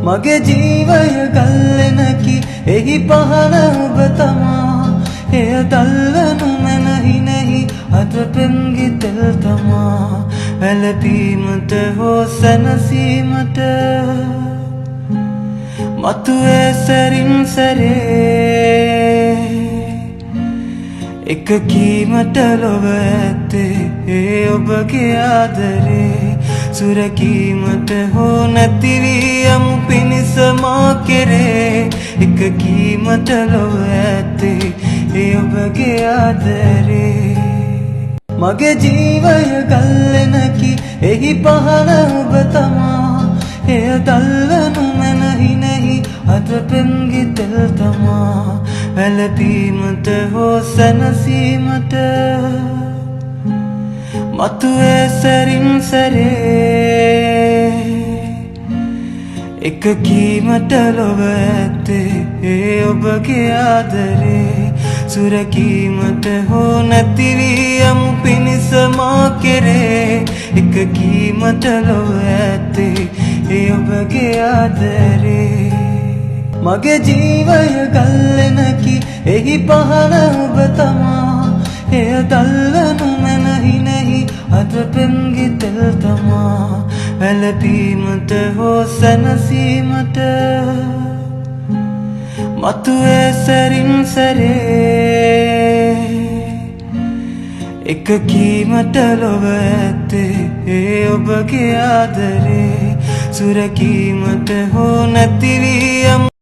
මගේ ජීවය ගල්ලෙනකි එහි පහන ඔබ තමා එය දල්වනු මැනහිනෙහි අද පෙම්ගි තෙල් තමා වැළපීමට හෝ සැනසීමට මතුවේ සැරින් සැරේ එක කීමට ලොව ඇත්තේ ඒ ඔබගේ ආදරේ සුරකීමට හෝ නැති වී යමු පිණිස මා කෙරේ එක කීමට ලොව ඇත්තේ ඒ ඔබගේ ආදරේ මගේ ජීවය ගල්ලෙනකි එහි පහන ඔබ තමා එය දල්වනු මැනහිනෙහි අද පෙම්ගි තෙල් තමා වැළපීමට හෝ සැනසීමට මතුවේ සැරින් සැරේ එක කීමට ලොව ඇත්තේ ඒ ඔබගේ ආදරේ සුරකීමට හෝ නැති වී යමු පිණිස මා කෙරේ එක කීමට ලොව ඇත්තේ ඒ ඔබගේ ආදරේ මගේ ජීවය ගල්ලෙනකි එහි පහන ඔබ තමා එය දල්වනු මැනහිනෙහි අද පෙම්ගි තෙල් තමා වැළපීමට හෝ සැනසීමට මතුවේ සැරින් සැරේ එක කීමට ලොව ඇත්තේ ඒ ඔබගේ ආදරේ සුරකීමට හෝ නැති වී යමු